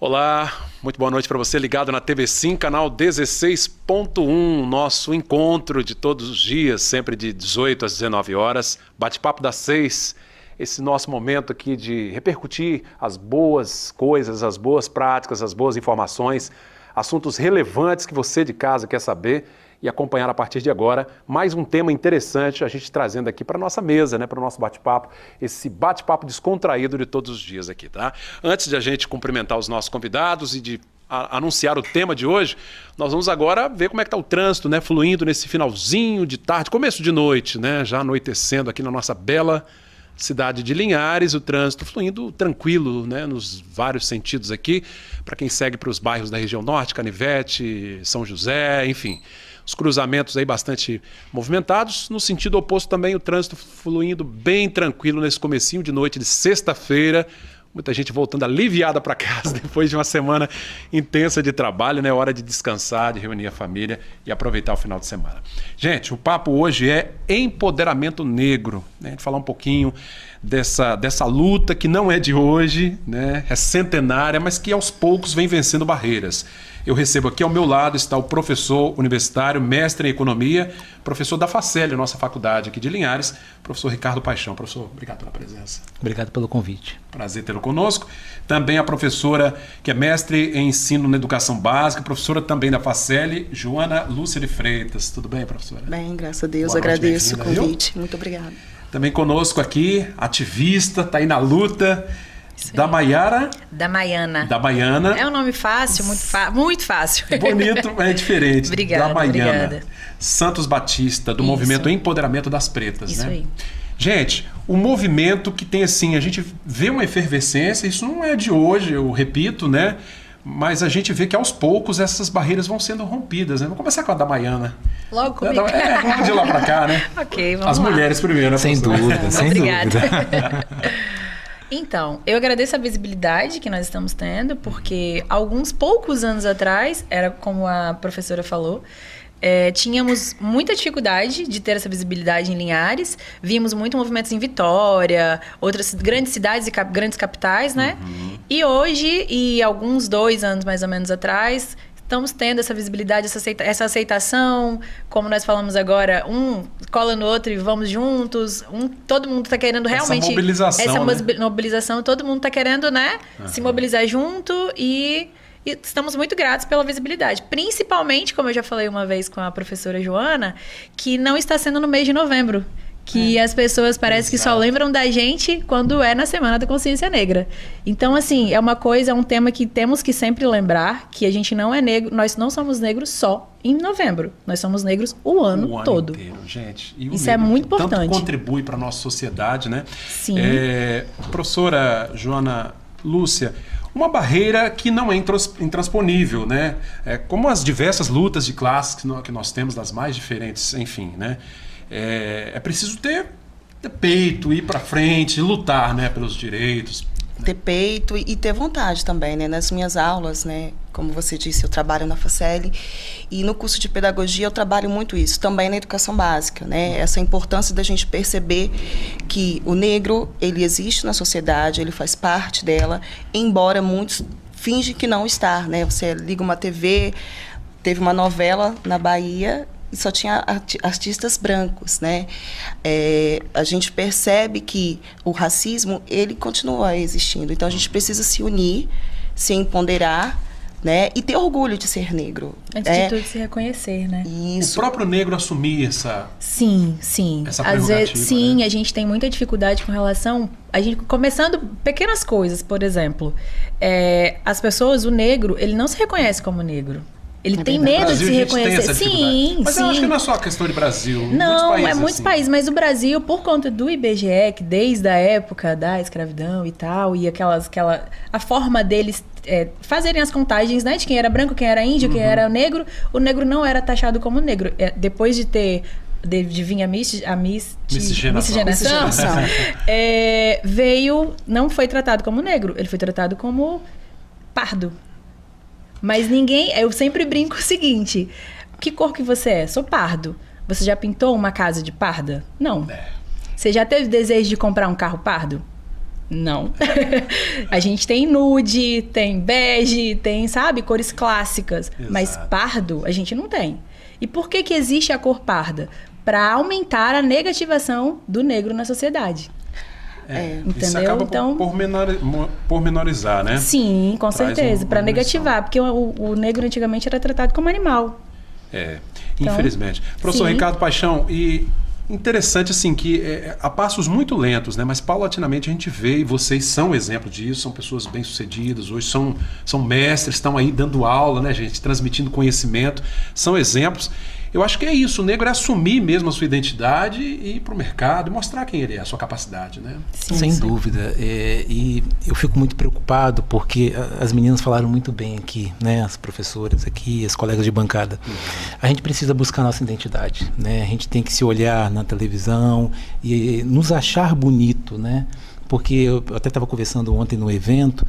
Olá, muito boa noite para você ligado na TV5, canal 16.1, nosso encontro de todos os dias, sempre de 18 às 19 horas, bate-papo das 6, esse nosso momento aqui de repercutir as boas coisas, as boas práticas, as boas informações, assuntos relevantes que você de casa quer saber e acompanhar a partir de agora mais um tema interessante a gente trazendo aqui para a nossa mesa, né, para o nosso bate-papo, esse bate-papo descontraído de todos os dias aqui, tá? Antes de a gente cumprimentar os nossos convidados e de anunciar o tema de hoje, nós vamos agora ver como é que está o trânsito, né, fluindo nesse finalzinho de tarde, começo de noite, né, já anoitecendo aqui na nossa bela cidade de Linhares, o trânsito fluindo tranquilo, né, nos vários sentidos aqui, para quem segue para os bairros da região norte, Canivete, São José, enfim. Os cruzamentos aí bastante movimentados. No sentido oposto também o trânsito fluindo bem tranquilo nesse comecinho de noite de sexta-feira. Muita gente voltando aliviada para casa depois de uma semana intensa de trabalho, né? Hora de descansar, de reunir a família e aproveitar o final de semana. Gente, o papo hoje é empoderamento negro, né? A gente falar um pouquinho dessa luta que não é de hoje, né? É centenária, mas que aos poucos vem vencendo barreiras. Eu recebo aqui ao meu lado está o professor universitário, mestre em economia, professor da Facel, nossa faculdade aqui de Linhares, professor Ricardo Paixão. Professor, obrigado pela presença. Obrigado pelo convite. Prazer tê-lo conosco. Também a professora que é mestre em ensino na educação básica, professora também da Facel, Joana Lúcia de Freitas. Tudo bem, professora? Bem, graças a Deus, Boa noite, agradeço o convite. Viu? Muito obrigada. Também conosco aqui, ativista, está aí na luta, da Maiara. Da Maiana. Da Maiana. É um nome fácil, muito fácil. Bonito, é diferente. Obrigada, da Maiana. obrigada. Santos Batista, do movimento Empoderamento das Pretas. Isso, né? Aí. Gente, o movimento que tem assim, a gente vê uma efervescência, isso não é de hoje, eu repito, né? Mas a gente vê que aos poucos essas barreiras vão sendo rompidas, né? Vamos começar com a da Maiana. Logo comigo. Vamos de lá pra cá, né? Ok, vamos As lá. mulheres primeiro, né? Sem dúvida, sem Obrigada. dúvida. Então, eu agradeço a visibilidade que nós estamos tendo, porque poucos anos atrás, era como a professora falou, tínhamos muita dificuldade de ter essa visibilidade em Linhares, vimos muito movimentos em Vitória, outras grandes cidades e grandes capitais, né? Uhum. E hoje, e alguns 2 anos mais ou menos atrás, estamos tendo essa visibilidade, essa aceitação, como nós falamos agora, um cola no outro e vamos juntos, todo mundo está querendo realmente... Essa mobilização, né? Mobilização, todo mundo está querendo, né, se mobilizar junto e estamos muito gratos pela visibilidade. Principalmente, como eu já falei uma vez com a professora Joana, que não está sendo no mês de novembro. Que as pessoas parece que só lembram da gente quando é na Semana da Consciência Negra. Então, assim, é um tema que temos que sempre lembrar, que a gente não é negro, nós não somos negros só em novembro. Nós somos negros o ano todo. Inteiro, gente. E isso é muito importante. Tanto contribui para a nossa sociedade, né? Sim. Professora Joana Lúcia, uma barreira que não é intransponível, né? Como as diversas lutas de classes que nós temos, das mais diferentes, enfim, né? É preciso ter peito, ir para frente, lutar, né, pelos direitos. Ter peito e ter vontade também, né? Nas minhas aulas, né? Como você disse, eu trabalho na Facel e no curso de pedagogia eu trabalho muito isso, também na educação básica, né? Essa importância da gente perceber que o negro, ele existe na sociedade, ele faz parte dela, embora muitos fingem que não está, né? Você liga uma TV, teve uma novela na Bahia e só tinha artistas brancos, né? A gente percebe que o racismo, ele continua existindo. Então, a gente precisa se unir, se empoderar, né? E ter orgulho de ser negro. Antes de tudo, se reconhecer, né? O Isso. próprio negro assumir essa... Sim. Essa Às vezes, sim, né? A gente tem muita dificuldade com relação... começando pequenas coisas, por exemplo. As pessoas, o negro, ele não se reconhece como negro. Ele tem medo de se reconhecer. Sim. Mas eu acho que não é só a questão de Brasil. Não, é muitos países. Mas o Brasil, por conta do IBGE, que desde a época da escravidão e tal, e a forma deles fazerem as contagens, né, de quem era branco, quem era índio, quem era negro, o negro não era taxado como negro. Depois de vir a miscigenação, não foi tratado como negro, ele foi tratado como pardo. Mas eu sempre brinco o seguinte, que cor que você é? Sou pardo. Você já pintou uma casa de parda? Não. Você já teve desejo de comprar um carro pardo? Não. A gente tem nude, tem bege, tem, sabe, cores clássicas. Exato. Mas pardo a gente não tem. E por que existe a cor parda? Para aumentar a negativação do negro na sociedade. Isso entendeu? acaba Então, pormenorizar, né? sim, com Traz certeza. Para uma negativar. Porque o negro antigamente era tratado como animal. Então, infelizmente. Professor sim. Ricardo Paixão, e interessante assim que a passos muito lentos, né? Mas paulatinamente a gente vê, e vocês são exemplo disso, são pessoas bem-sucedidas, hoje são mestres, estão aí dando aula, né, gente? Transmitindo conhecimento, são exemplos. Eu acho que é isso, o negro é assumir mesmo a sua identidade e ir para o mercado e mostrar quem ele é, a sua capacidade, né? Sim, Sem sim. dúvida. E eu fico muito preocupado porque as meninas falaram muito bem aqui, né? As professoras aqui, as colegas de bancada. A gente precisa buscar a nossa identidade, né? A gente tem que se olhar na televisão e nos achar bonito, né? Porque eu até estava conversando ontem no evento,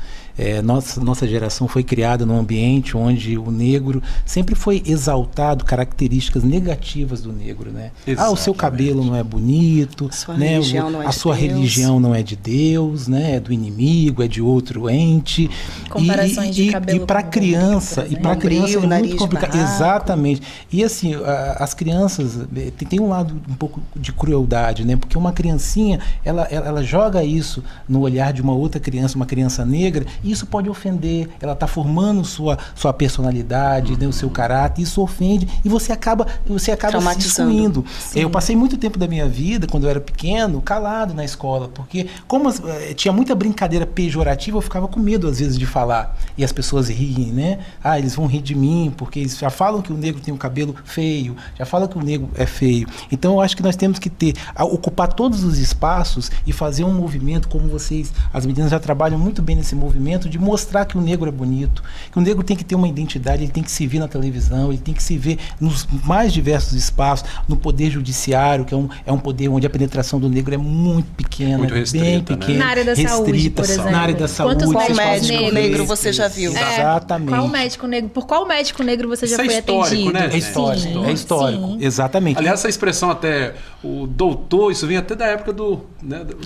nossa geração foi criada num ambiente onde o negro sempre foi exaltado, características negativas do negro, né? O seu cabelo não é bonito, né? A sua religião não é de Deus, né? É do inimigo, é de outro ente. Comparações de cabelo e para criança, é muito complicado. Exatamente. E assim, as crianças tem um lado um pouco de crueldade, né? Porque uma criancinha, ela joga isso no olhar de uma outra criança, uma criança negra, e isso pode ofender. Ela está formando sua personalidade, né, o seu caráter, isso ofende e você acaba se excluindo. Eu passei muito tempo da minha vida, quando eu era pequeno, calado na escola, porque como tinha muita brincadeira pejorativa, eu ficava com medo às vezes de falar, e as pessoas riem, né? Eles vão rir de mim, porque eles já falam que o negro tem um cabelo feio, já falam que o negro é feio. Então eu acho que nós temos que ocupar todos os espaços e fazer um movimento como as meninas já trabalham muito bem nesse movimento de mostrar que o negro é bonito, que o negro tem que ter uma identidade, ele tem que se ver na televisão, ele tem que se ver nos mais diversos espaços, no poder judiciário, que é um poder onde a penetração do negro é muito pequena, muito restrita, bem pequena. Né? Na área da saúde, por exemplo. Na área da saúde. Qual médico negro você já viu? Exatamente. Qual médico negro? Por qual médico negro você já foi histórico, atendido? Né, é histórico, é histórico. Sim. Exatamente. Aliás, essa expressão até, o doutor, isso vem até da época do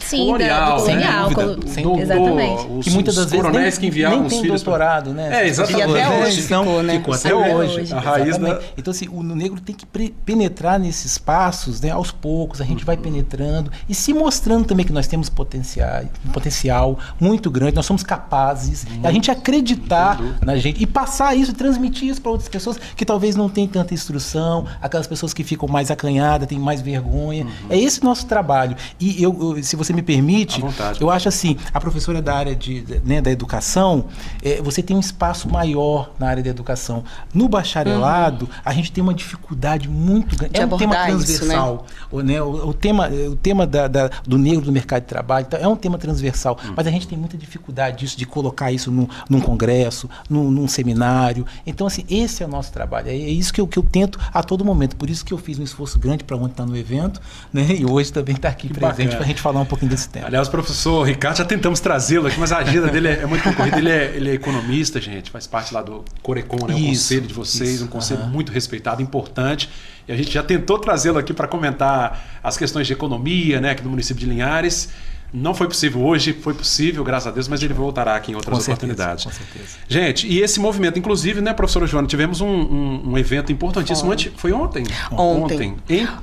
colonial, do colonial, exatamente. Os, que muitas das vezes coronéis que enviavam nem os tem filhos doutorado, né? Exatamente. E até hoje ficou, né? Ficou até hoje. A raiz da... Então, assim, o negro tem que penetrar nesses espaços, né? Aos poucos, a gente vai penetrando e se mostrando também que nós temos um potencial muito grande, nós somos capazes, a gente acreditar na gente e passar isso, transmitir isso para outras pessoas que talvez não tenham tanta instrução, aquelas pessoas que ficam mais acanhadas, têm mais vergonha. É esse nosso trabalho. E se você me permite, eu acho assim, a professora da área da educação, você tem um espaço maior na área da educação. No bacharelado, a gente tem uma dificuldade muito grande. É um tema transversal. Isso, né? O tema do negro no mercado de trabalho é um tema transversal, mas a gente tem muita dificuldade disso, de colocar isso num congresso, num seminário. Então, assim, esse é o nosso trabalho. É isso que eu tento a todo momento. Por isso que eu fiz um esforço grande para ontem estar no evento, né? E hoje também está aqui presente para a gente falar um pouquinho desse tema. Aliás, o professor Ricardo, já tentamos trazê-lo aqui, mas a agenda dele é muito concorrida. Ele é economista, gente, faz parte lá do Corecon, né? O conselho de vocês, um conselho muito respeitado, importante. E a gente já tentou trazê-lo aqui para comentar as questões de economia, né, aqui do município de Linhares. Não foi possível hoje, foi possível, graças a Deus, mas ele voltará aqui em outras oportunidades. Com certeza. Gente, e esse movimento, inclusive, né, professora Joana, tivemos um evento importantíssimo. Foi ontem? Ontem.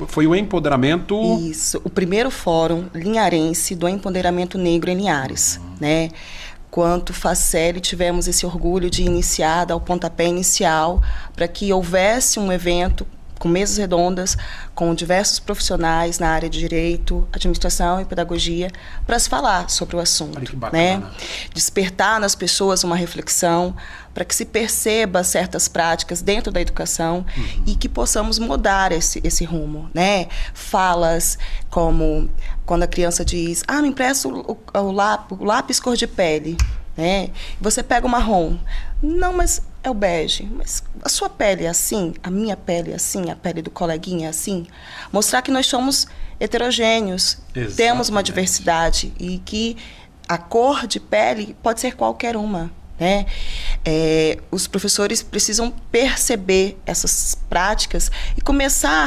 Foi o empoderamento... Isso, o primeiro fórum linharense do empoderamento negro em Linhares, né? Quanto Faceli tivemos esse orgulho de iniciar, dar o pontapé inicial para que houvesse um evento com mesas redondas, com diversos profissionais na área de direito, administração e pedagogia, para se falar sobre o assunto. Olha que bacana. Né? Despertar nas pessoas uma reflexão, para que se perceba certas práticas dentro da educação e que possamos mudar esse rumo. Né? Falas como quando a criança diz, me empresta o lápis cor de pele. Né? Você pega o marrom. Não, mas é o bege. Mas a sua pele é assim? A minha pele é assim? A pele do coleguinha é assim? Mostrar que nós somos heterogêneos. Exatamente. Temos uma diversidade e que a cor de pele pode ser qualquer uma. Né? os professores precisam perceber essas práticas e começar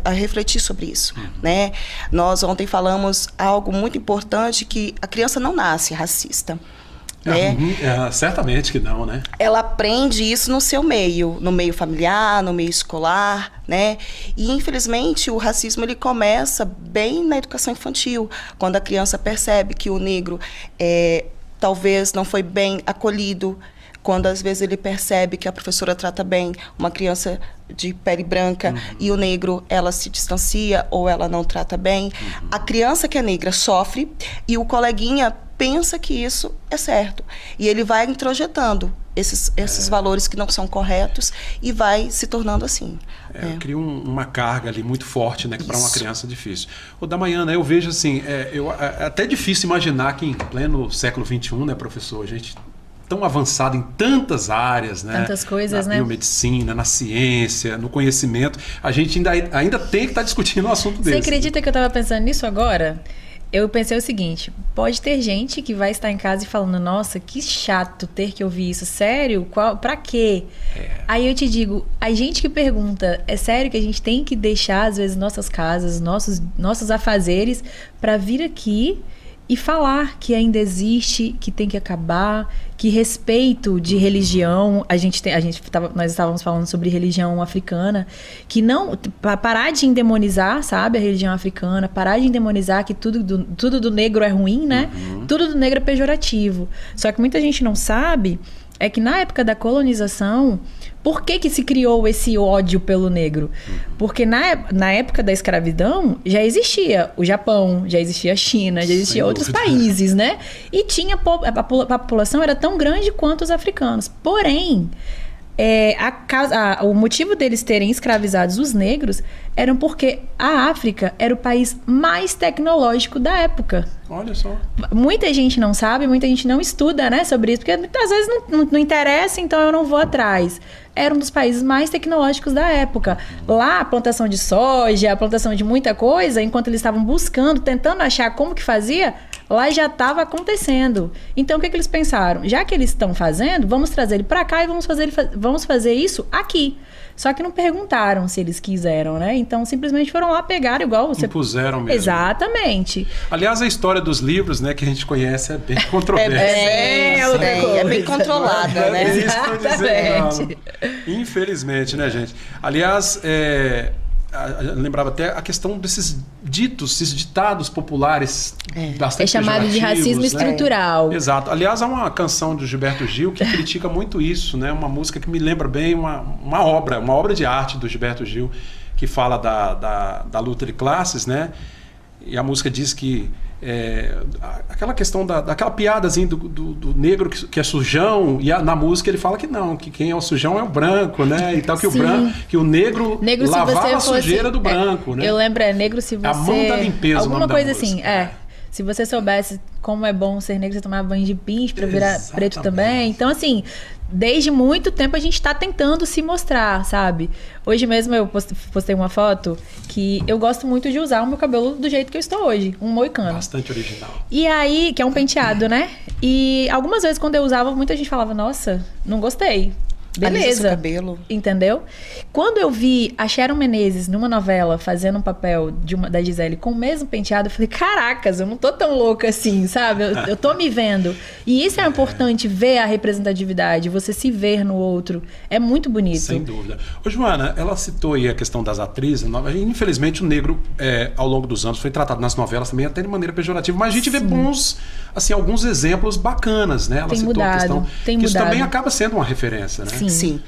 a refletir sobre isso, né? Nós ontem falamos algo muito importante, que a criança não nasce racista. Certamente que não, né? Ela aprende isso no seu meio, no meio familiar, no meio escolar, né? E infelizmente o racismo ele começa bem na educação infantil, quando a criança percebe que o negro talvez não foi bem acolhido, quando às vezes ele percebe que a professora trata bem uma criança de pele branca e o negro, ela se distancia ou ela não trata bem. A criança que é negra sofre e o coleguinha pensa que isso é certo. E ele vai introjetando esses valores que não são corretos e vai se tornando assim. Cria uma carga ali muito forte, né, que para uma criança é difícil. O Damayanna, eu vejo assim, é até difícil imaginar que em pleno século XXI, né, professor, a gente tão avançado em tantas áreas, né? Tantas coisas, na biomedicina, na ciência, no conhecimento, a gente ainda tem que estar discutindo um assunto desse. Você acredita que eu estava pensando nisso agora? Eu pensei o seguinte, pode ter gente que vai estar em casa e falando, nossa, que chato ter que ouvir isso, sério? Pra quê? Aí eu te digo, a gente que pergunta, é sério que a gente tem que deixar, às vezes, nossas casas, nossos afazeres, para vir aqui e falar que ainda existe, que tem que acabar, que respeito de religião, nós estávamos falando sobre religião africana, que não, parar de endemonizar, sabe, a religião africana, parar de endemonizar que tudo do negro é ruim, né? Tudo do negro é pejorativo. Só que muita gente não sabe é que na época da colonização, por que se criou esse ódio pelo negro? Porque na época da escravidão já existia o Japão, já existia a China, já existia outros países, né? E tinha a população era tão grande quanto os africanos. Porém, o motivo deles terem escravizados os negros era porque a África era o país mais tecnológico da época. Olha só. Muita gente não sabe, muita gente não estuda, né, sobre isso, porque às vezes não interessa, então eu não vou atrás. Era um dos países mais tecnológicos da época. Lá, a plantação de soja, a plantação de muita coisa, enquanto eles estavam buscando, tentando achar como que fazia, lá já estava acontecendo. Então, o que eles pensaram? Já que eles estão fazendo, vamos trazer ele para cá e vamos fazer isso aqui. Só que não perguntaram se eles quiseram, né? Então, simplesmente foram lá, pegaram igual você... Impuseram mesmo. Exatamente. Aliás, a história dos livros, né, que a gente conhece é bem controversa. É bem controlada, né? É isso que eu dizendo. Infelizmente, né, gente? Aliás, eu lembrava até a questão desses esses ditados populares bastante chamado de racismo estrutural. Exato. Aliás, há uma canção do Gilberto Gil que critica muito isso, né? Uma música que me lembra bem uma obra de arte do Gilberto Gil, que fala da luta de classes, né? E a música diz que aquela questão daquela piadazinha do negro que é sujão, e na música ele fala que não, que quem é o sujão é o branco, né? E tal, que o negro lavava a sujeira do branco, né? Eu lembro, negro se você... A mão da limpeza. Alguma coisa assim, se você soubesse como é bom ser negro, você tomava banho de pinche pra virar preto também. Então, assim, desde muito tempo a gente tá tentando se mostrar, sabe? Hoje mesmo eu postei uma foto que eu gosto muito de usar o meu cabelo do jeito que eu estou hoje, um moicano. Bastante original. E aí, que é um penteado, né? E algumas vezes quando eu usava, muita gente falava, nossa, não gostei. Beleza, cabelo. Entendeu? Quando eu vi a Sharon Menezes numa novela fazendo um papel da Gisele com o mesmo penteado, eu falei, caracas, eu não tô tão louca assim, sabe? Eu tô me vendo. E isso é importante, ver a representatividade, você se ver no outro. É muito bonito. Sem dúvida. Ô, Joana, ela citou aí a questão das atrizes. Infelizmente, o negro, ao longo dos anos, foi tratado nas novelas também até de maneira pejorativa, mas a gente vê alguns exemplos bacanas, né? Ela tem citou mudado, a questão tem que mudado. Isso também acaba sendo uma referência, né? Sim.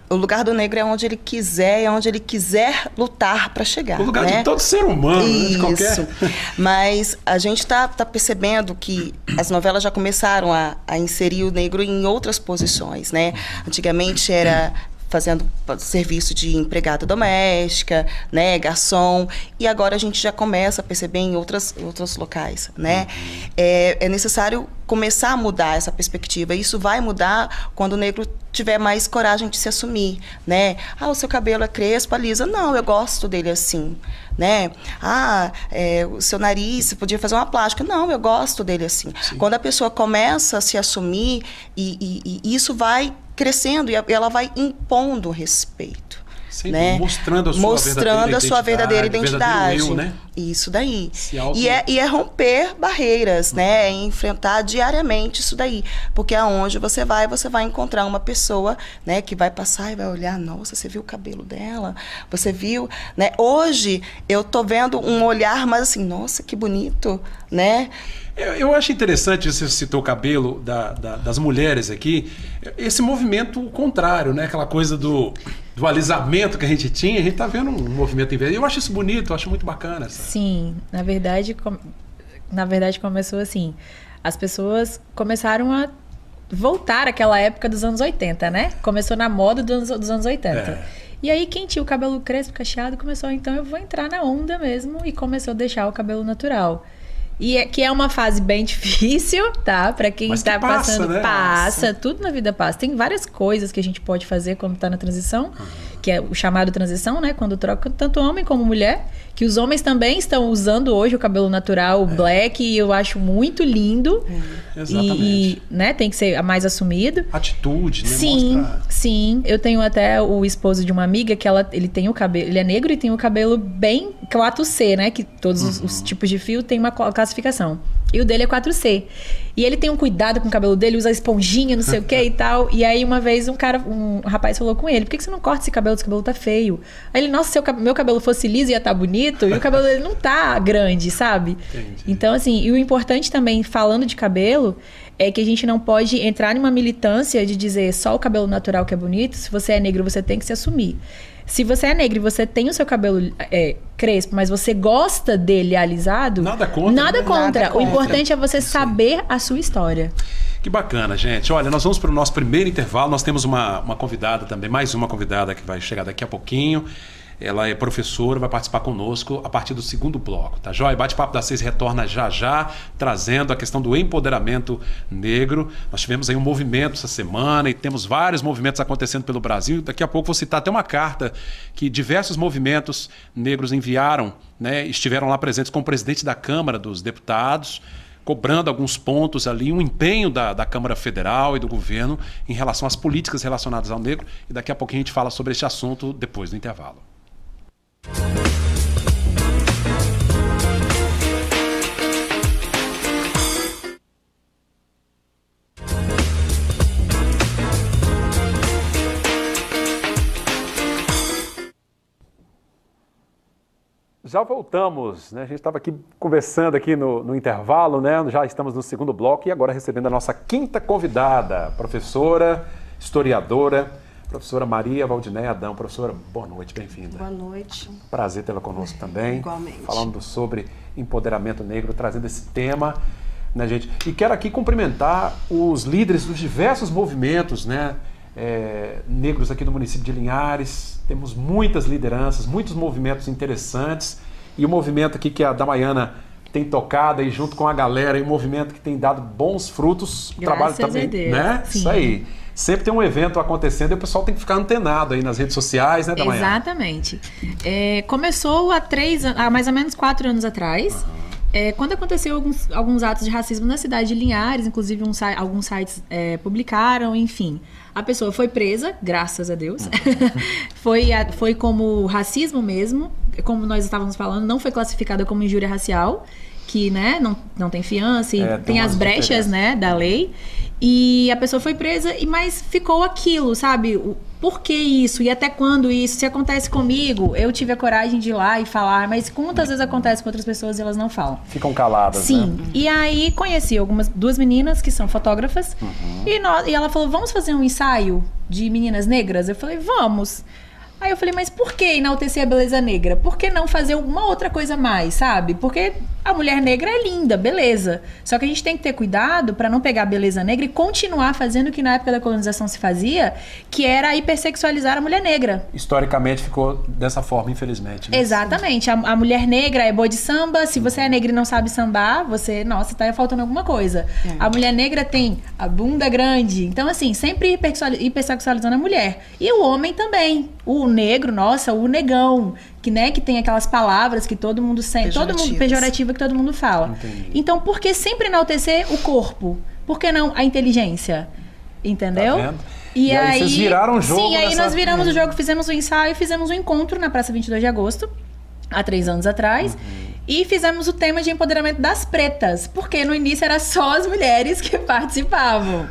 O lugar do negro é onde ele quiser, é onde ele quiser lutar para chegar. O lugar, né? de todo ser humano, isso. Né? De qualquer... Mas a gente está percebendo que as novelas já começaram a inserir o negro em outras posições, né? Antigamente era fazendo serviço de empregada doméstica, né, garçom, e agora a gente já começa a perceber em outros locais, né? É necessário começar a mudar essa perspectiva. Isso vai mudar quando o negro tiver mais coragem de se assumir, né? O seu cabelo é crespo, alisa. Não, eu gosto dele assim, né? O seu nariz, você podia fazer uma plástica. Não, eu gosto dele assim. Sim. Quando a pessoa começa a se assumir, e isso vai crescendo, e ela vai impondo respeito. Sim, né? Mostrando a sua verdadeira identidade. Eu, né? Isso daí. E é romper barreiras, né? É enfrentar diariamente isso daí. Porque aonde você vai encontrar uma pessoa, né, que vai passar e vai olhar, nossa, você viu o cabelo dela? Você viu? Né? Hoje eu tô vendo um olhar, mas assim, nossa, que bonito, né? Eu acho interessante, você citou o cabelo das mulheres aqui, esse movimento contrário, né? Aquela coisa do alisamento que a gente tinha, a gente está vendo um movimento inverso. Eu acho isso bonito, eu acho muito bacana. Sim, na verdade começou assim, as pessoas começaram a voltar àquela época dos anos 80, né? Começou na moda dos anos 80. E aí quem tinha o cabelo crespo, cacheado, começou, então eu vou entrar na onda mesmo, e começou a deixar o cabelo natural. Que é uma fase bem difícil, tá? Pra quem está passando, né? Passa, tudo na vida passa. Tem várias coisas que a gente pode fazer quando tá na transição, que é o chamado transição, né? Quando troca tanto homem como mulher, que os homens também estão usando hoje o cabelo natural, o black, e eu acho muito lindo. Exatamente. E né, tem que ser mais assumido. Atitude, né? Sim. Eu tenho até o esposo de uma amiga que ele tem o cabelo, ele é negro e tem o cabelo bem 4C, né? Que todos os tipos de fio tem uma classificação. E o dele é 4C. E ele tem um cuidado com o cabelo dele, usa esponjinha, não sei o que e tal. E aí uma vez um rapaz falou com ele, por que você não corta esse cabelo? Esse cabelo tá feio. Aí ele, nossa, se meu cabelo fosse liso ia estar bonito, e o cabelo dele não tá grande, sabe? Entendi. Então assim, e o importante também, falando de cabelo, é que a gente não pode entrar numa militância de dizer só o cabelo natural que é bonito. Se você é negro, você tem que se assumir. Se você é negro e você tem o seu cabelo crespo, mas você gosta dele alisado... Nada contra. Nada contra. O importante é você saber a sua história. Que bacana, gente. Olha, nós vamos para o nosso primeiro intervalo. Nós temos uma convidada também, mais uma convidada que vai chegar daqui a pouquinho. Ela é professora, vai participar conosco a partir do segundo bloco, tá joia? Bate-Papo das 6 retorna já, trazendo a questão do empoderamento negro. Nós tivemos aí um movimento essa semana e temos vários movimentos acontecendo pelo Brasil. Daqui a pouco vou citar até uma carta que diversos movimentos negros enviaram, né? Estiveram lá presentes com o presidente da Câmara dos Deputados, cobrando alguns pontos ali, um empenho da Câmara Federal e do governo em relação às políticas relacionadas ao negro. E daqui a pouquinho a gente fala sobre esse assunto depois do intervalo. Já voltamos, né? A gente estava aqui conversando aqui no intervalo, né? Já estamos no segundo bloco e agora recebendo a nossa quinta convidada, professora, historiadora, professora Maria Valdinéia Adão. Professora, boa noite, bem-vinda. Boa noite. Prazer tê-la conosco também. Igualmente. Falando sobre empoderamento negro, trazendo esse tema, né, gente? E quero aqui cumprimentar os líderes dos diversos movimentos, né, negros aqui do município de Linhares. Temos muitas lideranças, muitos movimentos interessantes. E o movimento aqui que a Damaiana tem tocado aí junto com a galera, e um movimento que tem dado bons frutos. O trabalho também, né? Sim. Isso aí. Sempre tem um evento acontecendo e o pessoal tem que ficar antenado aí nas redes sociais, né, Damaiana? Exatamente. Começou há mais ou menos 4 anos atrás, quando aconteceu alguns atos de racismo na cidade de Linhares, inclusive alguns sites publicaram, enfim. A pessoa foi presa, graças a Deus. Foi como racismo mesmo, como nós estávamos falando, não foi classificada como injúria racial, que, né, não tem fiança, e tem as brechas, né, da lei. E a pessoa foi presa, mas ficou aquilo, sabe? Por que isso? E até quando isso? Se acontece comigo, eu tive a coragem de ir lá e falar, mas quantas vezes acontece com outras pessoas e elas não falam? Ficam caladas, sim, né? E aí conheci duas meninas que são fotógrafas, e ela falou, vamos fazer um ensaio de meninas negras? Eu falei, vamos. Aí eu falei, mas por que enaltecer a beleza negra? Por que não fazer alguma outra coisa mais, sabe? Porque A mulher negra é linda, beleza. Só que a gente tem que ter cuidado para não pegar a beleza negra e continuar fazendo o que na época da colonização se fazia, que era hipersexualizar a mulher negra. Historicamente ficou dessa forma, infelizmente. Né? Exatamente. A mulher negra é boa de samba. Se você é negra e não sabe sambar, você, nossa, tá faltando alguma coisa. A mulher negra tem a bunda grande. Então, assim, sempre hipersexualizando a mulher. E o homem também. O negro, nossa, o negão. Que tem aquelas palavras que todo mundo sente, pejorativa que todo mundo fala. Entendi. Então, por que sempre enaltecer o corpo? Por que não a inteligência? Entendeu? Tá vendo? E aí vocês viraram o jogo. Sim, aí nós viramos o jogo, fizemos um ensaio e fizemos um encontro na Praça 22 de Agosto, há 3 anos atrás. E fizemos o tema de empoderamento das pretas, porque no início era só as mulheres que participavam.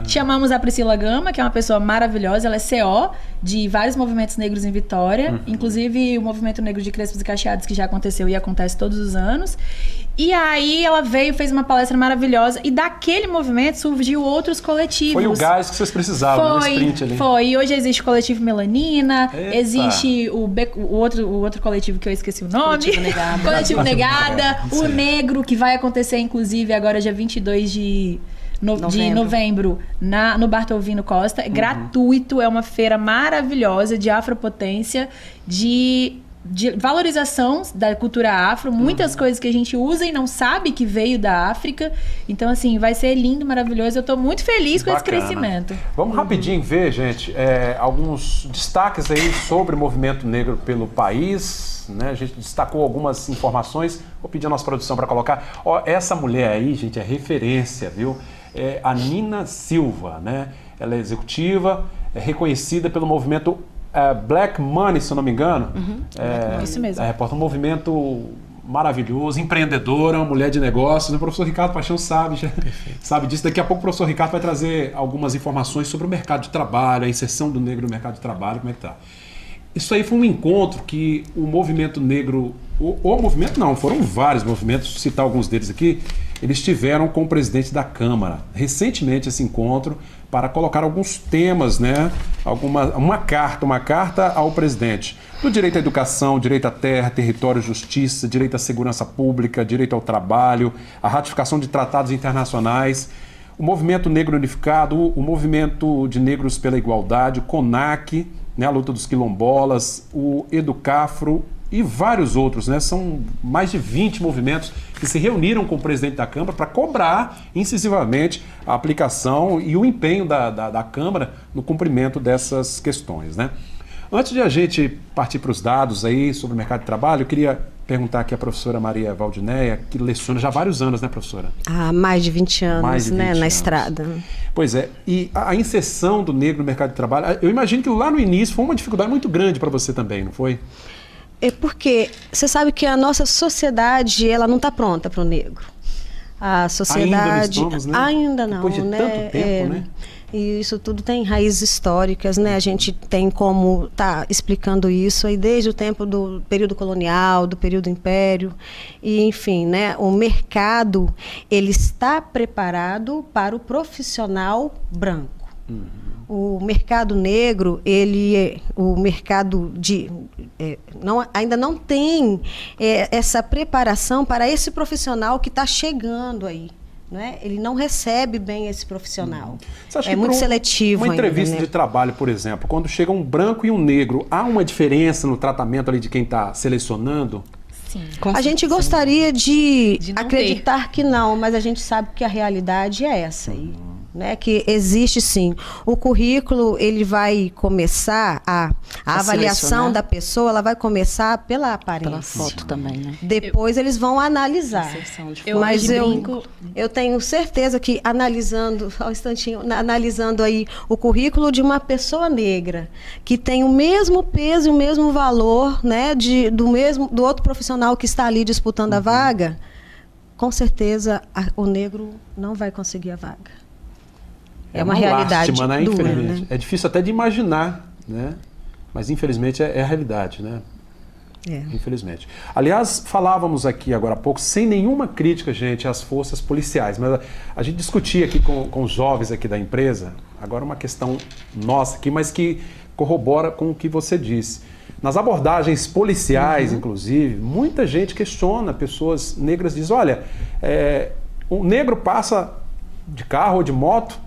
Chamamos a Priscila Gama, que é uma pessoa maravilhosa, ela é CO de vários movimentos negros em Vitória, inclusive o Movimento Negro de Crespos e Cacheados, que já aconteceu e acontece todos os anos. E aí ela veio, fez uma palestra maravilhosa, e daquele movimento surgiu outros coletivos. Foi o gás que vocês precisavam, no sprint ali. Foi, e hoje existe o Coletivo Melanina, existe o outro coletivo que eu esqueci o nome. Coletivo Negada. Coletivo Negada, o Negro, que vai acontecer, inclusive, agora dia 22 de novembro no Bartolvino Costa. É gratuito, é uma feira maravilhosa de afropotência, de valorização da cultura afro, muitas coisas que a gente usa e não sabe que veio da África. Então, assim, vai ser lindo, maravilhoso. Eu tô muito feliz com esse crescimento. Vamos rapidinho ver, gente, alguns destaques aí sobre o movimento negro pelo país, né? A gente destacou algumas informações. Vou pedir a nossa produção para colocar. Essa mulher aí, gente, é referência, viu? É a Nina Silva, né? Ela é executiva, é reconhecida pelo movimento Black Money, se eu não me engano. Isso mesmo. Um movimento maravilhoso, empreendedora, uma mulher de negócios. O professor Ricardo Paixão sabe disso. Daqui a pouco o professor Ricardo vai trazer algumas informações sobre o mercado de trabalho, a inserção do negro no mercado de trabalho, como é que tá. Isso aí foi um encontro que o movimento negro, foram vários movimentos, citar alguns deles aqui, eles tiveram com o presidente da Câmara. Recentemente esse encontro para colocar alguns temas, né? Uma carta ao presidente. Do direito à educação, direito à terra, território, justiça, direito à segurança pública, direito ao trabalho, a ratificação de tratados internacionais, o Movimento Negro Unificado, o Movimento de Negros pela Igualdade, o CONAC, né? A luta dos quilombolas, o Educafro e vários outros, né? São mais de 20 movimentos que se reuniram com o presidente da Câmara para cobrar incisivamente a aplicação e o empenho da Câmara no cumprimento dessas questões, né? Antes de a gente partir para os dados aí sobre o mercado de trabalho, eu queria perguntar aqui à professora Maria Valdinéia, que leciona já há vários anos, né, professora? Há mais de 20 anos, na estrada. Pois é, e a inserção do negro no mercado de trabalho, eu imagino que lá no início foi uma dificuldade muito grande para você também, não foi? É porque você sabe que a nossa sociedade, ela não está pronta para o negro. A sociedade... Ainda não, depois de tanto tempo, né? E isso tudo tem raízes históricas, né? A gente tem como estar explicando isso aí desde o tempo do período colonial, do período império, e enfim, né? O mercado, ele está preparado para o profissional branco. O mercado negro, o mercado ainda não tem essa preparação para esse profissional que está chegando aí. Né? Ele não recebe bem esse profissional. É muito seletivo. Uma entrevista ainda, né? de trabalho, por exemplo, quando chega um branco e um negro, há uma diferença no tratamento ali de quem está selecionando? Sim. A gente gostaria de acreditar que não, mas a gente sabe que a realidade é essa aí. Né, que existe sim. O currículo, ele vai começar, a avaliação da pessoa, ela vai começar pela aparência. Pela foto também, né? Depois eles vão analisar. Mas eu tenho certeza que analisando aí o currículo de uma pessoa negra, que tem o mesmo peso e o mesmo valor, né, do outro profissional que está ali disputando a vaga, com certeza o negro não vai conseguir a vaga. É uma realidade lástima, né? dura, né? É difícil até de imaginar, né? Mas infelizmente é a realidade, né? Infelizmente. Aliás, falávamos aqui agora há pouco, sem nenhuma crítica, gente, às forças policiais, mas a gente discutia aqui com os jovens aqui da empresa, agora uma questão nossa aqui, mas que corrobora com o que você disse. Nas abordagens policiais, inclusive, muita gente questiona, pessoas negras dizem, olha, o negro passa de carro ou de moto,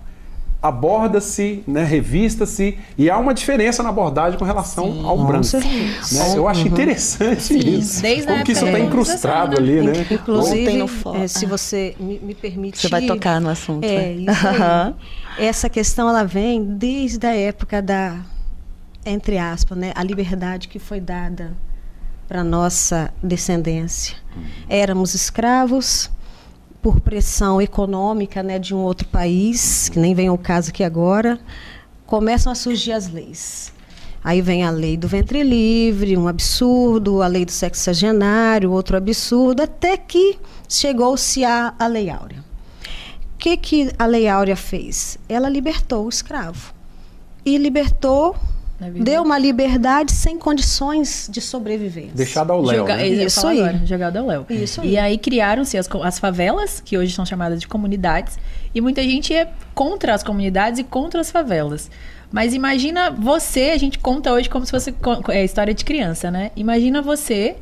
aborda-se, né, revista-se, e há uma diferença na abordagem com relação ao branco. Né? Eu acho interessante isso. Desde como que isso está incrustado ali, né? Inclusive, se você me permitir... Você vai tocar no assunto. Isso aí. Essa questão, ela vem desde a época da, entre aspas, né, a liberdade que foi dada para a nossa descendência. Éramos escravos por pressão econômica, né, de um outro país, que nem vem ao caso aqui agora, começam a surgir as leis. Aí vem a lei do ventre livre, um absurdo, a lei do sexagenário, outro absurdo, até que chegou-se a Lei Áurea. O que a Lei Áurea fez? Ela libertou o escravo. E libertou, deu uma liberdade sem condições de sobrevivência. Deixado ao léu, né? Isso aí. Agora, jogado ao léu. Isso aí. E aí criaram-se as favelas, que hoje são chamadas de comunidades, e muita gente é contra as comunidades e contra as favelas. Mas imagina você, a gente conta hoje como se fosse história de criança, né? Imagina você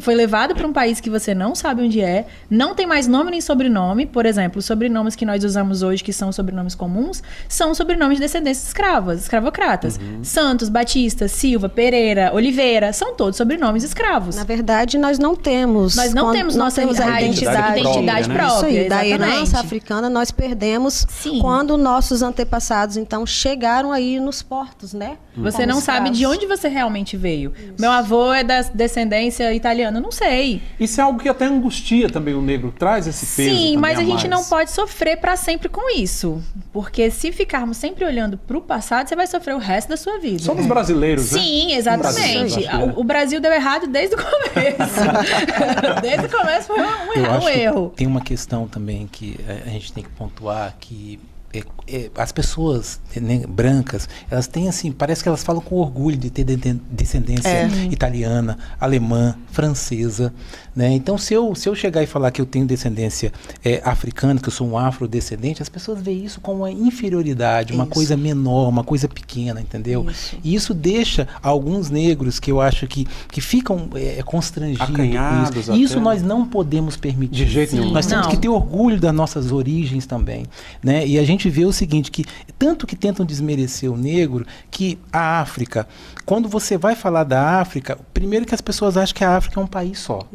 foi levado para um país que você não sabe onde é, não tem mais nome nem sobrenome. Por exemplo, os sobrenomes que nós usamos hoje, que são sobrenomes comuns, são sobrenomes de descendências escravas, escravocratas. Santos, Batista, Silva, Pereira, Oliveira, são todos sobrenomes escravos. Na verdade, nós não temos. Nós não temos nossa identidade própria. Isso aí, da exatamente. herança africana nós perdemos quando nossos antepassados, então, chegaram aí nos portos, né? Você não sabe de onde você realmente veio. Isso. Meu avô é da descendência italiana, não sei. Isso é algo que até angustia também o negro, traz esse peso. Sim, mas a gente não pode sofrer para sempre com isso. Porque se ficarmos sempre olhando para o passado, você vai sofrer o resto da sua vida. Somos brasileiros, né? Sim, exatamente. O Brasil deu errado desde o começo. Desde o começo foi um erro. Tem uma questão também que a gente tem que pontuar, que as pessoas, né, brancas, elas têm assim, parece que elas falam com orgulho de ter descendência italiana, alemã, francesa, né? Então se eu chegar e falar que eu tenho descendência africana, que eu sou um afrodescendente, as pessoas veem isso como uma inferioridade, uma coisa menor, uma coisa pequena, entendeu? E isso deixa alguns negros que eu acho que ficam constrangidos, acanhados com isso. Isso nós não podemos permitir. De jeito nenhum. Nós temos que ter orgulho das nossas origens também, né? E a gente vê o seguinte, que tanto que tentam desmerecer o negro, que a África, quando você vai falar da África, primeiro que as pessoas acham que a África é um país só.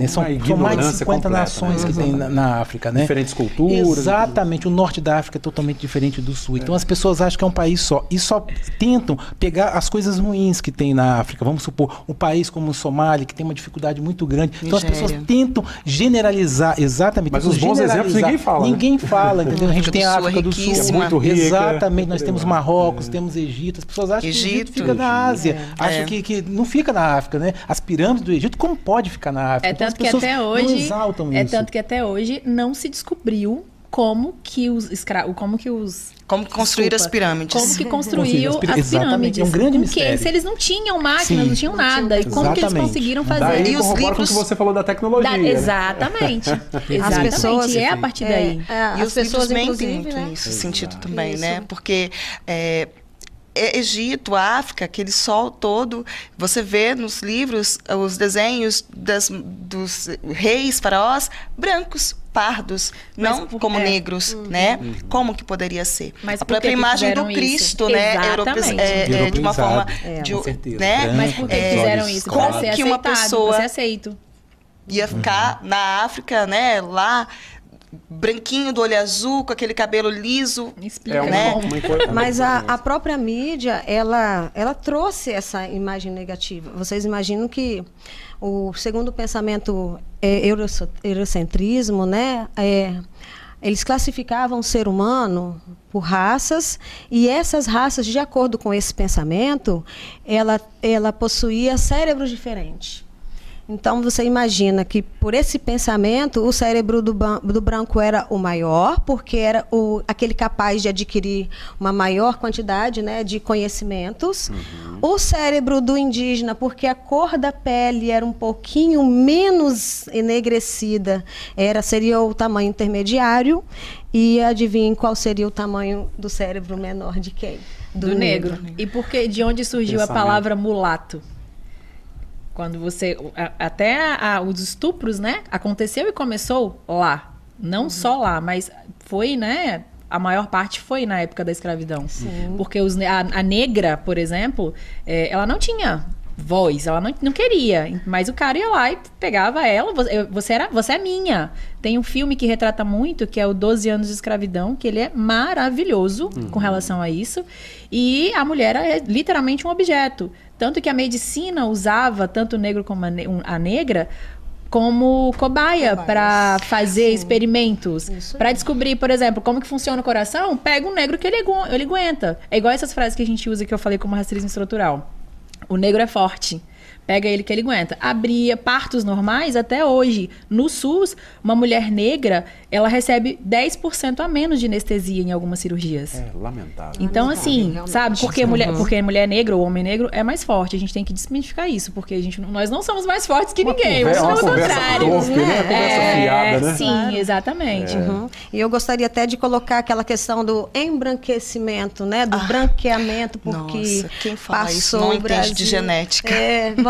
São mais de 50 completa, nações, né? Que tem na África, né? Diferentes culturas. Exatamente. O norte da África é totalmente diferente do sul. Então as pessoas acham que é um país só. E só tentam pegar as coisas ruins que tem na África. Vamos supor, um país como o Somália, que tem uma dificuldade muito grande. Então as pessoas tentam generalizar, exatamente. Mas os bons exemplos ninguém fala. Ninguém fala, entendeu? A gente tem a África do Sul. É muito rica. Exatamente. Nós temos Marrocos, temos Egito. As pessoas acham que o Egito fica na Ásia. Acham que não fica na África, né? As pirâmides do Egito, como pode ficar na África? Tanto que até hoje não exaltam isso. Tanto que até hoje não se descobriu como que construíram as pirâmides. Como que construiu as pirâmides. É um grande mistério. Se eles não tinham máquinas, não tinham nada. E como que eles conseguiram fazer? Daí os livros que você falou da tecnologia. Exatamente. As pessoas, a partir daí. E as pessoas mentem muito nesse sentido também, né? Porque Egito, África, aquele sol todo, você vê nos livros os desenhos dos reis, faraós, brancos, pardos, não como negros, né? Como que poderia ser? Mas a própria imagem do Cristo, né? De uma forma... com certeza. Né? Mas por que fizeram isso? Como que uma pessoa aceito. Ia ficar na África, né? Lá... branquinho, do olho azul, com aquele cabelo liso. Explica, né? Mas a própria mídia, ela trouxe essa imagem negativa. Vocês imaginam que segundo o pensamento eurocentrismo, né? Eles classificavam o ser humano por raças, e essas raças, de acordo com esse pensamento, ela possuía cérebros diferentes. Então, você imagina que, por esse pensamento, o cérebro do branco era o maior, porque era aquele capaz de adquirir uma maior quantidade, né, de conhecimentos. O cérebro do indígena, porque a cor da pele era um pouquinho menos enegrecida, seria o tamanho intermediário. E adivinhem qual seria o tamanho do cérebro menor de quem? do negro. E porque de onde surgiu a palavra mulato? Quando você... Até os estupros, né? Aconteceu e começou lá. Não só lá, mas foi, né? A maior parte foi na época da escravidão. Sim. Porque a negra, por exemplo, ela não tinha voz, ela não queria. Mas o cara ia lá e pegava ela, você é minha. Tem um filme que retrata muito, que é o 12 anos de escravidão, que ele é maravilhoso com relação a isso. E a mulher é literalmente um objeto. Tanto que a medicina usava tanto o negro como a negra como cobaia para fazer experimentos, para descobrir, por exemplo, como que funciona o coração. Pega um negro que ele aguenta. É igual essas frases que a gente usa, que eu falei como racismo estrutural. O negro é forte. Pega ele que ele aguenta. Abria partos normais até hoje. No SUS, uma mulher negra, ela recebe 10% a menos de anestesia em algumas cirurgias. É lamentável. Então, assim, sabe? Porque mulher negra ou homem negro é mais forte. A gente tem que desmistificar isso, porque nós não somos mais fortes que ninguém. Muito pelo contrário. Conversa fiada, né? Sim, exatamente. E eu gostaria até de colocar aquela questão do embranquecimento, né? Do branqueamento, porque nossa, quem fala passou isso não entende de genética.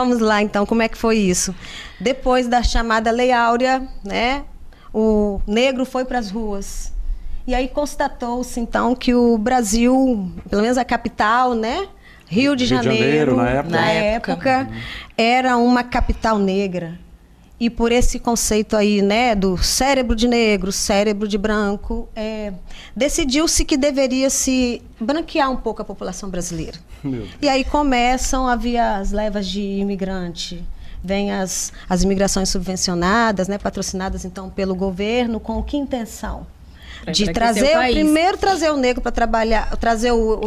Vamos lá, então, como é que foi isso? Depois da chamada Lei Áurea, né, o negro foi para as ruas. E aí constatou-se, então, que o Brasil, pelo menos a capital, né, Rio de Janeiro, na época, era uma capital negra. E por esse conceito aí, né, do cérebro de negro, cérebro de branco, decidiu-se que deveria se branquear um pouco a população brasileira. E aí começam a vir as levas de imigrante, vêm as imigrações subvencionadas, né, patrocinadas então pelo governo, com que intenção? De primeiro trazer o negro para trabalhar, trazer o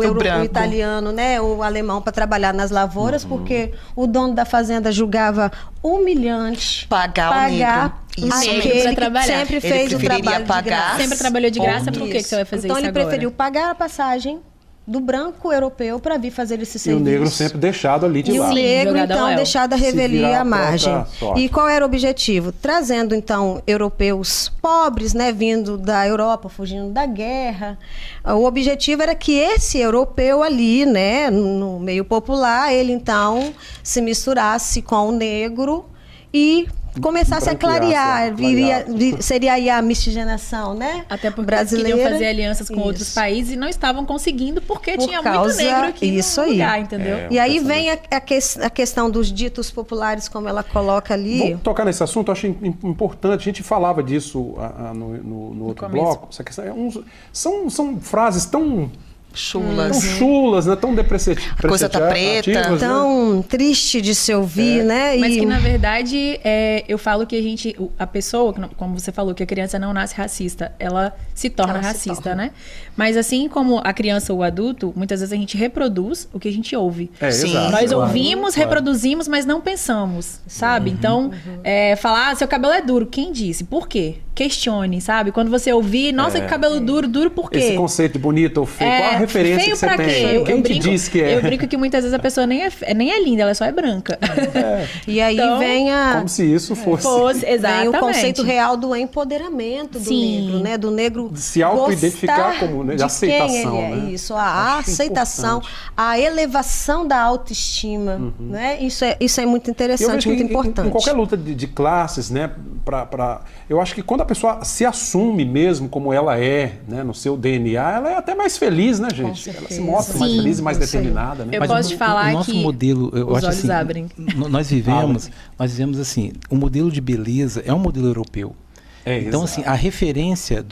italiano, né, o alemão para trabalhar nas lavouras, porque o dono da fazenda julgava humilhante pagar o negro para trabalhar. Sempre fez o trabalho de graça. Sempre trabalhou de graça, por que você vai fazer então, isso agora? Então ele preferiu pagar a passagem do branco europeu para vir fazer esse serviço. E o negro sempre deixado ali de lado. E o negro, então, deixado a revelia à margem. E qual era o objetivo? Trazendo, então, europeus pobres, né, vindo da Europa, fugindo da guerra. O objetivo era que esse europeu ali, né, no meio popular, ele, então, se misturasse com o negro e começasse a clarear, seria aí a miscigenação, né? Até porque brasileira. Eles queriam fazer alianças com outros países e não estavam conseguindo porque tinha muito negro aqui no lugar, entendeu? E aí vem a questão dos ditos populares, como ela coloca ali. Vamos tocar nesse assunto, eu acho importante, a gente falava disso no outro bloco, essa questão, são frases tão chulas, né? Tão depreciativas. A coisa tá preta. Tão triste de se ouvir, né? Mas que, na verdade, eu falo que a pessoa, como você falou, que a criança não nasce racista, ela se torna racista, né? Mas assim como a criança ou o adulto, muitas vezes a gente reproduz o que a gente ouve. Exato, nós ouvimos, reproduzimos, mas não pensamos, sabe? Então, falar, seu cabelo é duro. Quem disse? Por quê? Questione, sabe? Quando você ouvir, nossa, que cabelo duro por quê? Esse conceito de bonito ou feio, qual a referência feio que você tem? Quem te disse que é? Eu brinco que muitas vezes a pessoa nem é linda, ela só é branca. E aí então, vem como se isso fosse vem exatamente. o conceito real do empoderamento do negro, né? Do negro se auto-identificar como, né? De aceitação, quem ele é. Né? Isso, a aceitação, a elevação da autoestima, né? Isso é muito interessante, muito importante. Em qualquer luta de classes, né? Eu acho que quando a pessoa se assume mesmo como ela é, né? No seu DNA, ela é até mais feliz, né, gente? Ela se mostra mais feliz e mais determinada, né? Eu posso te falar que o nosso modelo, eu os acho olhos assim, abrem. Nós vivemos assim, o modelo de beleza é um modelo europeu. Então, assim, a referência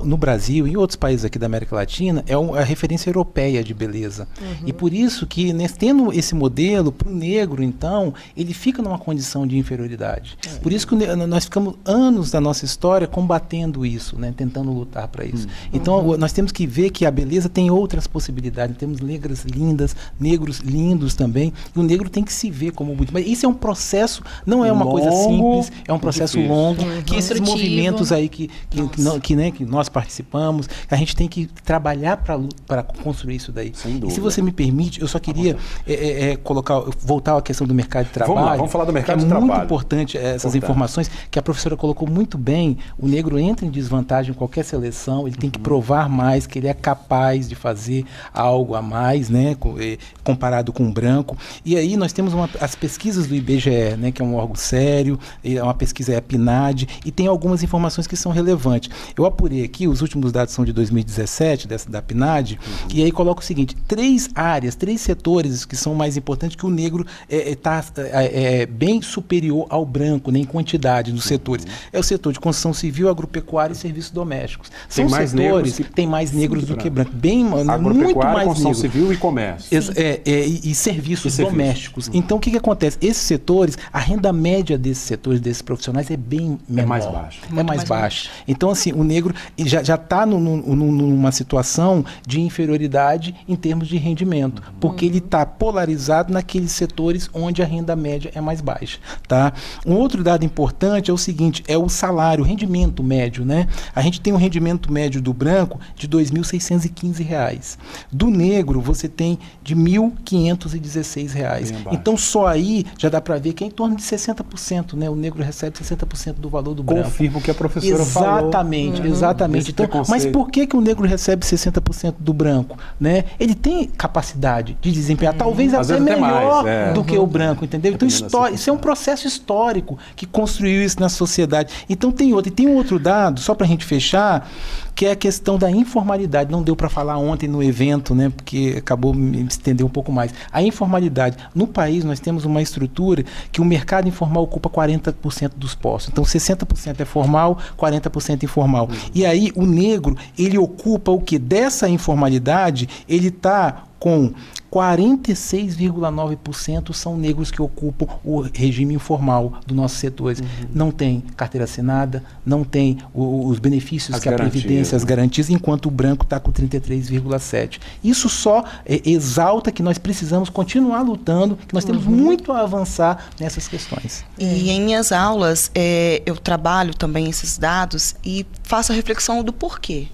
no Brasil e em outros países aqui da América Latina é a referência europeia de beleza. E por isso que, tendo esse modelo, para o negro, então, ele fica numa condição de inferioridade. Por isso que nós ficamos anos da nossa história combatendo isso, né? Tentando lutar para isso. Então, nós temos que ver que a beleza tem outras possibilidades. Temos negras lindas, negros lindos também. E o negro tem que se ver como bonito. Mas isso é um processo, não é uma coisa simples, é um processo longo, que esses movimentos aí que nós participamos, a gente tem que trabalhar para construir isso daí. Sem dúvida. E se você me permite, eu só queria voltar à questão do mercado de trabalho. Vamos falar do mercado de trabalho. É muito importante essas informações que a professora colocou muito bem. O negro entra em desvantagem em qualquer seleção, ele tem que provar mais que ele é capaz de fazer algo a mais, né, comparado com o branco. E aí nós temos as pesquisas do IBGE, né, que é um órgão sério, uma pesquisa é a PNAD, e tem algumas informações que são relevantes. Eu apurei aqui, os últimos dados são de 2017, da PNAD, e aí coloco o seguinte: 3 setores que são mais importantes, que o negro está bem superior ao branco, né, em quantidade dos setores. É o setor de construção civil, agropecuária e serviços domésticos. São setores que tem mais negros do que brancos. Muito mais construção civil e comércio. E serviços domésticos. Então, o que acontece? Esses setores, a renda média desses setores, desses profissionais, é bem menor. É mais baixa. É mais baixa. Então, assim, o negro já está numa situação de inferioridade em termos de rendimento, porque ele está polarizado naqueles setores onde a renda média é mais baixa. Tá? Um outro dado importante é o seguinte, é o salário, o rendimento médio, né? A gente tem um rendimento médio do branco de R$ 2.615. Do negro, você tem de R$ 1.516. Então, só aí já dá para ver que é em torno de 60%, né? O negro recebe 60% do valor do branco. Confirmo o que a professora falou. Exatamente. Então, mas por que o negro recebe 60% do branco? Né? Ele tem capacidade de desempenhar, talvez até melhor do que o branco, entendeu? Então, isso é um processo histórico que construiu isso na sociedade. Então, tem um outro dado, só para a gente fechar, que é a questão da informalidade. Não deu para falar ontem no evento, né, porque acabou me estender um pouco mais. A informalidade. No país, nós temos uma estrutura que o mercado informal ocupa 40% dos postos. Então, 60% é formal, 40% informal. E aí, o negro, ele ocupa o quê? Dessa informalidade, ele está com 46,9% são negros que ocupam o regime informal dos nossos setores. Não tem carteira assinada, não tem os benefícios que a Previdência, as garantias, enquanto o branco está com 33,7%. Isso só exalta que nós precisamos continuar lutando, que nós temos muito a avançar nessas questões. E em minhas aulas, eu trabalho também esses dados e faço a reflexão do porquê.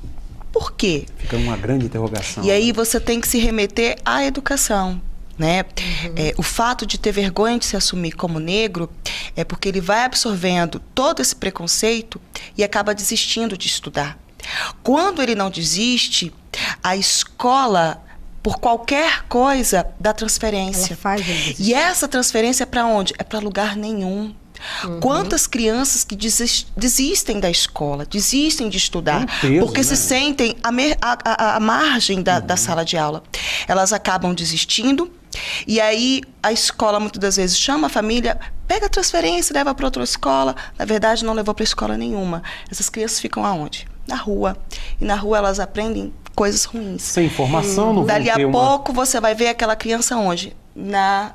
Por quê? Fica uma grande interrogação. E aí você tem que se remeter à educação, né? O fato de ter vergonha de se assumir como negro é porque ele vai absorvendo todo esse preconceito e acaba desistindo de estudar. Quando ele não desiste, a escola, por qualquer coisa, dá transferência. Ela faz ele desistir. E essa transferência é para onde? É para lugar nenhum. Quantas crianças que desistem da escola, desistem de estudar, porque se sentem à margem da sala de aula. Elas acabam desistindo, e aí a escola muitas das vezes chama a família, pega a transferência, leva para outra escola. Na verdade, não levou para escola nenhuma. Essas crianças ficam aonde? Na rua. E na rua elas aprendem coisas ruins. Sem informação, não Dali a pouco você vai ver aquela criança onde? Na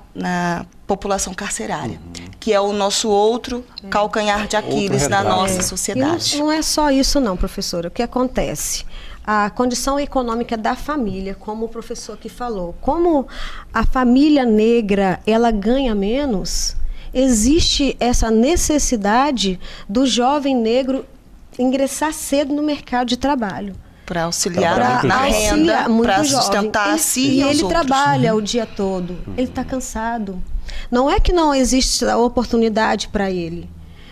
população carcerária, que é o nosso outro calcanhar de Aquiles na nossa sociedade. E não é só isso não, professora. O que acontece? A condição econômica da família, como o professor aqui falou. Como a família negra, ela ganha menos, existe essa necessidade do jovem negro ingressar cedo no mercado de trabalho. Para auxiliar na renda, para sustentar a si e ele outros. Trabalha o dia todo, ele está cansado. Não é que não existe a oportunidade para ele,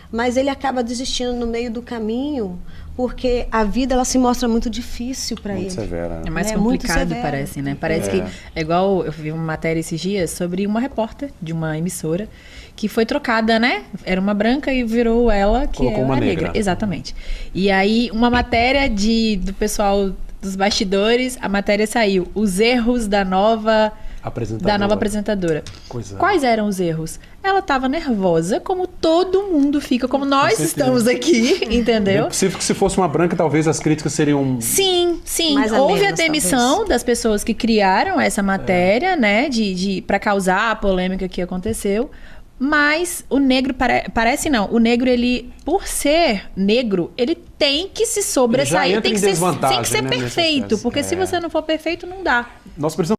mas ele acaba desistindo no meio do caminho, porque a vida ela se mostra muito difícil para ele. Severa, né? É mais complicado, parece, né? Parece que é igual, eu vi uma matéria esses dias sobre uma repórter de uma emissora que foi trocada, né? Era uma branca e virou ela que é uma negra. Exatamente. E aí, uma matéria do pessoal dos bastidores, a matéria saiu. Os erros da nova apresentadora. Quais eram os erros? Ela estava nervosa, como todo mundo fica, como nós estamos aqui, entendeu? É possível que se fosse uma branca, talvez as críticas seriam... Sim. Houve a demissão das pessoas que criaram essa matéria, né? Para causar a polêmica que aconteceu. Mas o negro, o negro, ele, por ser negro, ele tem que se sobressair, tem que ser perfeito, porque se você não for perfeito, não dá. Nós precisamos